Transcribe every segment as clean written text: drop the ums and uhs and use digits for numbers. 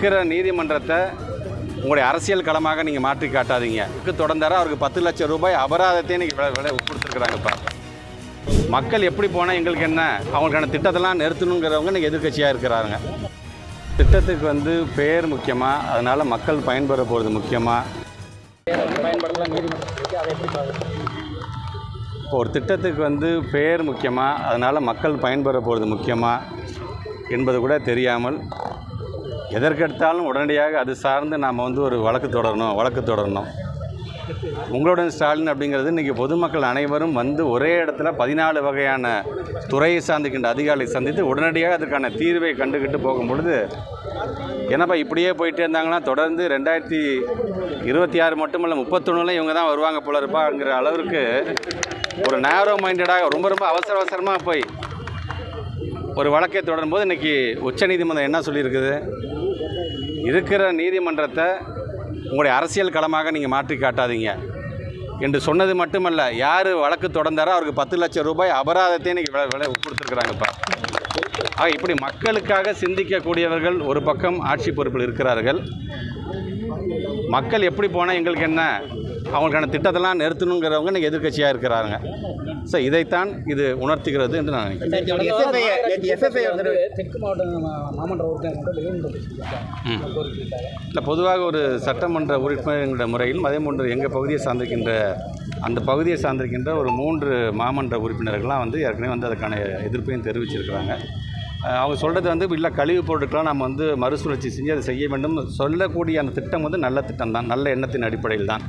இருக்கிற நீதிமன்றத்தை உங்களுடைய அரசியல் களமாக நீங்கள் மாற்றி காட்டாதீங்க. தொடர்ந்தார அவருக்கு 10 லட்சம் ரூபாய் அபராதத்தை இன்றைக்கி விலை கொடுத்துருக்குறாங்கப்பா. மக்கள் எப்படி போனால் எங்களுக்கு என்ன, அவங்களுக்கான திட்டத்தெல்லாம் நிறுத்தணுங்கிறவங்க இன்றைக்கி எதிர்க்கட்சியாக இருக்கிறாங்க. திட்டத்துக்கு பேர் முக்கியமாக, அதனால் மக்கள் பயன்பெற போகிறது முக்கியமாக. இப்போ ஒரு திட்டத்துக்கு பேர் முக்கியமாக, அதனால் மக்கள் பயன்பெற போகிறது முக்கியமாக என்பது கூட தெரியாமல் எதற்கெடுத்தாலும் உடனடியாக அது சார்ந்து நாம் ஒரு வழக்கு தொடரணும். உங்களுடன் ஸ்டாலின் அப்படிங்கிறது இன்றைக்கி பொதுமக்கள் அனைவரும் ஒரே இடத்துல 14 வகையான துறையை சார்ந்திருக்கின்ற அதிகாரிகளை சந்தித்து உடனடியாக அதுக்கான தீர்வை கண்டுகிட்டு போகும் பொழுது, ஏன்னாப்பா இப்படியே போயிட்டே இருந்தாங்கன்னா தொடர்ந்து 2026 மட்டுமல்ல 31 இவங்க தான் வருவாங்க போல இருப்பாங்கிற அளவிற்கு ஒரு நேரோ மைண்டடாக ரொம்ப அவசரமாக போய் ஒரு வழக்கை தொடரும்போது இன்றைக்கி உச்சநீதிமன்றம் என்ன சொல்லியிருக்குது, இருக்கிற நீதிமன்றத்தை உங்களுடைய அரசியல் களமாக நீங்கள் மாற்றி காட்டாதீங்க என்று சொன்னது மட்டுமல்ல, யார் வழக்கு தொடர்ந்தாரோ அவருக்கு 10 லட்சம் ரூபாய் அபராதத்தை இன்றைக்கி விலை கொடுத்துருக்குறாங்கப்பா. இப்படி மக்களுக்காக சிந்திக்கக்கூடியவர்கள் ஒரு பக்கம் ஆட்சி பொறுப்பில் இருக்கிறார்கள். மக்கள் எப்படி போனால் எங்களுக்கு என்ன, அவங்களுக்கான திட்டத்தெல்லாம் நிறுத்தணுங்கிறவங்க இன்றைக்கி எதிர்க்கட்சியாக இருக்கிறாங்க. ஸோ இதைத்தான் இது உணர்த்துகிறது என்று நான் நினைக்கிறேன். இல்லை, பொதுவாக ஒரு சட்டமன்ற உறுப்பினர் முறையிலும் அதே போன்று எங்கள் பகுதியை சார்ந்திருக்கின்ற அந்த பகுதியை சார்ந்திருக்கின்ற ஒரு 3 மாமன்ற உறுப்பினர்கள்லாம் ஏற்கனவே அதுக்கான எதிர்ப்பையும் தெரிவிச்சிருக்கிறாங்க. அவங்க சொல்கிறது இல்லை, கழிவுப் பொருட்கள்லாம் நம்ம மறுசுழற்சி செஞ்சு அதை செய்ய வேண்டும் சொல்லக்கூடிய அந்த திட்டம் நல்ல திட்டம் தான், நல்ல எண்ணத்தின் அடிப்படையில் தான்.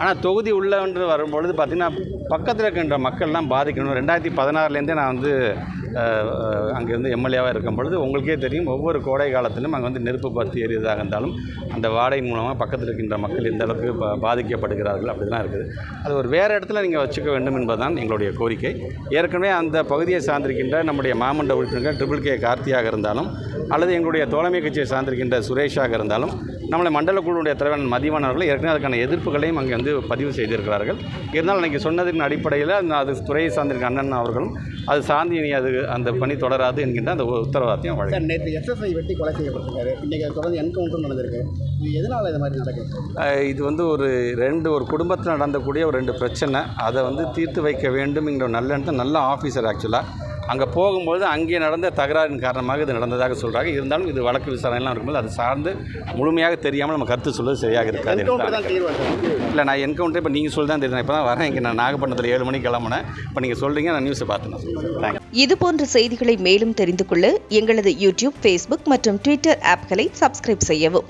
ஆனால் தொகுதி உள்ளன்று வரும்பொழுது பார்த்திங்கன்னா பக்கத்தில் இருக்கின்ற மக்கள்லாம் பாதிக்கணும். 2016 நான் அங்கேருந்து எம்எல்ஏவாக இருக்கும் பொழுது உங்களுக்கே தெரியும், ஒவ்வொரு கோடை காலத்திலும் அங்கே நெருப்பு பற்றி எரியதாக இருந்தாலும் அந்த வாடகையின் மூலமாக பக்கத்தில் இருக்கின்ற மக்கள் எந்த அளவுக்கு பாதிக்கப்படுகிறார்கள் அப்படி தான் இருக்குது. அது ஒரு வேறு இடத்துல நீங்கள் வச்சுக்க வேண்டும் என்பதுதான் எங்களுடைய கோரிக்கை. ஏற்கனவே அந்த பகுதியை சார்ந்திருக்கின்ற நம்முடைய மாமன்ற உறுப்பினர்கள் ட்ரிபிள் கார்த்தியாக இருந்தாலும் அல்லது எங்களுடைய தோழமை கட்சியை சார்ந்திருக்கின்ற சுரேஷாக இருந்தாலும் நம்மளை மண்டல குழுவுடைய தலைவர் மதிவான் அவர்கள் ஏற்கனவே அதுக்கான எதிர்ப்புகளையும் அங்கே பதிவு செய்திருக்கிறார்கள். இருந்தாலும் இன்றைக்கி சொன்னதின் அடிப்படையில் அது துறையை சார்ந்திருக்க அண்ணன் அவர்களும் அது சார்ந்து இனி அந்த பணி தொடராது என்கின்ற அந்த உத்தரவாதத்தையும் வழங்க. நேற்று எஸ்எஸ்ஐ வெட்டி கொலை செய்யப்பட்டிருக்காரு, இன்றைக்கி தொடர்ந்து என்கவுண்டர் நடந்திருக்கு. இது எதனால் இது மாதிரி நடக்குது? ஒரு குடும்பத்தில் நடந்தக்கூடிய ஒரு 2 பிரச்சனை, அதை தீர்த்து வைக்க வேண்டும் என்கிற நல்ல எண்ணத்தை நல்ல ஆஃபீஸர் ஆக்சுவலாக அங்கே போகும்போது அங்கே நடந்த தகராறின் காரணமாக இது நடந்ததாக சொல்கிறாங்க. இருந்தாலும் இது வழக்கு விசாரணைலாம் இருக்கும்போது அது சார்ந்து முழுமையாக தெரியாமல் நம்ம கருத்து சொல்வது சரியாக இருக்காது. இல்லை, நான் என்கவுண்டர் இப்போ நீங்கள் சொல்லி தான் தெரியும். இப்போ தான் வரேன், இங்கே நான் நாகப்பட்டினத்தில் 7 மணிக்கு கிளம்புனேன். இப்போ நீங்கள் சொல்கிறீங்க, நான் நியூஸை பார்த்தேன். தேங்க்யூ. இதுபோன்ற செய்திகளை மேலும் தெரிந்து கொள்ள எங்களது யூடியூப், ஃபேஸ்புக் மற்றும் ட்விட்டர் ஆப்களை சப்ஸ்கிரைப் செய்யவும்.